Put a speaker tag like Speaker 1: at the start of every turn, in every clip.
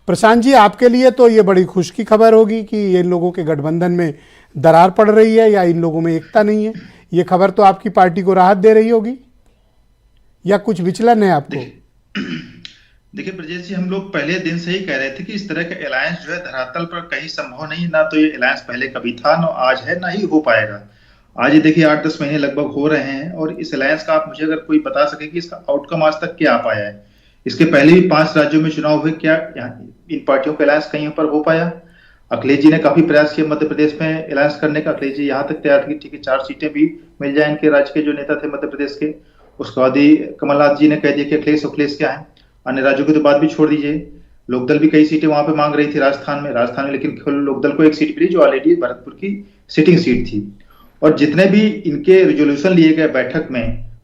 Speaker 1: प्रशांत जी, आपके लिए तो ये बड़ी खुश की खबर होगी कि इन लोगों के गठबंधन में दरार पड़ रही है या इन लोगों में एकता नहीं है। ये खबर तो आपकी पार्टी को राहत दे रही होगी, या कुछ विचलन है आपको?
Speaker 2: देखिए देखिए ब्रजेश जी, हम लोग पहले दिन से ही कह रहे थे कि इस तरह का अलायंस जो है धरातल पर कहीं संभव नहीं। ना तो ये अलायंस पहले कभी था, ना आज है, ना ही हो पाएगा। आज ये देखिए 8-10 महीने लगभग हो रहे हैं, और इस अलायंस का आप मुझे अगर कोई बता सके कि इसका आउटकम आज तक क्या आ पाया है। इसके पहले भी 5 राज्यों में चुनाव हुए, क्या इन पार्टियों का अलायंस कहीं पर हो पाया? अखिलेश जी ने काफी प्रयास किया मध्य प्रदेश में अलायंस करने का। अखिलेश जी यहाँ तक तैयार थे कि ठीक है 4 सीटें भी मिल जाए इनके राज्य के जो नेता थे मध्य प्रदेश के। उसके बाद ही कमलनाथ जी ने कह दिया कि अखिलेश क्या है, अन्य राज्यों की तो बात भी छोड़ दीजिए। लोकदल भी कई सीटें वहां पे मांग रही थी राजस्थान में, लेकिन केवल लोकदल को एक सीट मिली जो ऑलरेडी भरतपुर की सिटिंग सीट थी। और जितने भी इनके रिजोल्यूशन लिए गए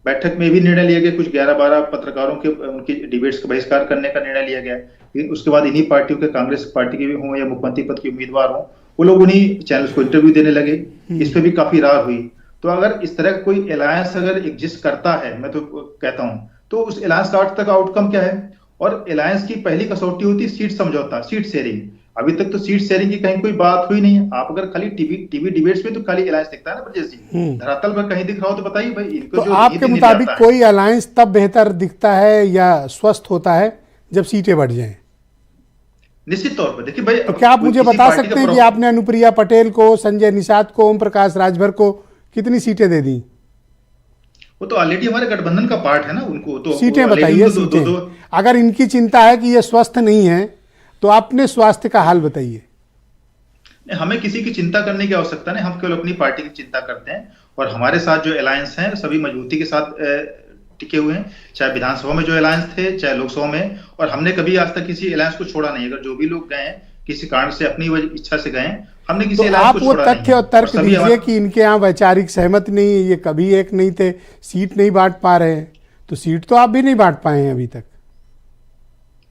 Speaker 2: बैठक में भी निर्णय लिए गए, कुछ 11-12 पत्रकारों के उनकी डिबेट्स का बहिष्कार करने का निर्णय लिया गया। लेकिन उसके बाद इन्हीं पार्टियों के, कांग्रेस पार्टी के भी हों या मुख्यमंत्री पद के उम्मीदवार हों, वो लोग उन्हीं चैनल्स को इंटरव्यू देने लगे। इस पे भी काफी रार हुई। तो अगर इस तरह का कोई अलायंस अगर एग्जिस्ट करता है, मैं तो कहता हूं, तो उस अलायंस का आज तक आउटकम क्या है? और अलायंस की पहली कसौटी होती है सीट समझौता, सीट शेयरिंग। अभी तक तो सीट शेयरिंग की कहीं कोई बात हुई नहीं है। आप अगर खाली टीवी डिबेट्स में तो खाली अलायंस दिखता है ना ब्रजेश जी, धरातल पर कहीं दिख रहा हो तो बताइए भाई। इनको
Speaker 1: तो
Speaker 2: जो
Speaker 1: आपके मुताबिक कोई अलायंस तब बेहतर दिखता है या स्वस्थ होता है जब सीटें बढ़ जाएं?
Speaker 2: निश्चित तौर पर देखिए भाई,
Speaker 1: तो क्या आप मुझे बता सकते हैं कि आपने अनुप्रिया पटेल को, संजय निषाद को, ओम प्रकाश राजभर को कितनी सीटें दे दी?
Speaker 2: वो तो ऑलरेडी हमारे गठबंधन का पार्ट है ना। उनको तो
Speaker 1: सीटें बताइए, सीटें। अगर इनकी चिंता है कि ये स्वस्थ नहीं है तो अपने स्वास्थ्य का हाल बताइए।
Speaker 2: हमें किसी की चिंता करने की आवश्यकता नहीं, हम केवल अपनी पार्टी की चिंता करते हैं। और हमारे साथ जो अलायंस हैं सभी मजबूती के साथ टिके हुए हैं, चाहे विधानसभा में जो अलायंस थे, चाहे लोकसभा में। और हमने कभी आज तक किसी अलायंस को छोड़ा नहीं। अगर जो भी लोग गए किसी कारण से, अपनी इच्छा से गए, हमने किसी अलायंस को छोड़ा नहीं।
Speaker 1: आप वो तथ्य और तर्क दीजिए कि इनके यहाँ वैचारिक सहमति नहीं है, ये कभी एक नहीं थे, सीट नहीं बांट पा रहे हैं। तो सीट तो आप भी नहीं बांट पाए हैं अभी तक।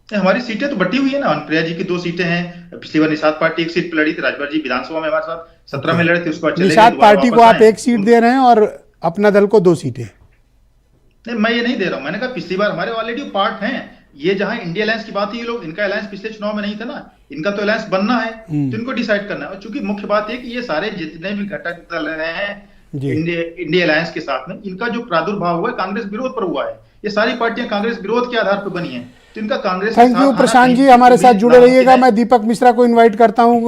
Speaker 2: हमारी सीटें तो बटी हुई है ना। अनुप्रिया जी की 2 सीटें हैं। पिछली बार निषाद पार्टी 1 सीट पे लड़ी थी, राजभर जी विधानसभा में हमारे साथ 17 में लड़े थे। उसके बाद
Speaker 1: निषाद पार्टी को आप 1 सीट दे रहे हैं और अपना दल को 2 सीटें।
Speaker 2: नहीं, मैं ये नहीं दे रहा हूं। मैंने कहा पिछली बार हमारे ऑलरेडी पार्ट हैं। ये जहां इंडिया अलायंस की बात है, ये लोग, इनका अलायंस पिछले चुनाव में नहीं था ना। इनका तो अलायंस बनना है, तो इनको डिसाइड करना है। और चूंकि मुख्य बात है कि ये सारे जितने भी घटक दल हैं इंडिया अलायंस के साथ में, इनका जो प्रादुर्भाव हुआ है कांग्रेस विरोध पर हुआ है। ये सारी पार्टियां कांग्रेस विरोध के आधार पर बनी है। तो इनका कांग्रेस।
Speaker 1: थैंक यू प्रशांत जी, हमारे साथ जुड़े रहिएगा। मैं दीपक मिश्रा को इन्वाइट करता हूँ।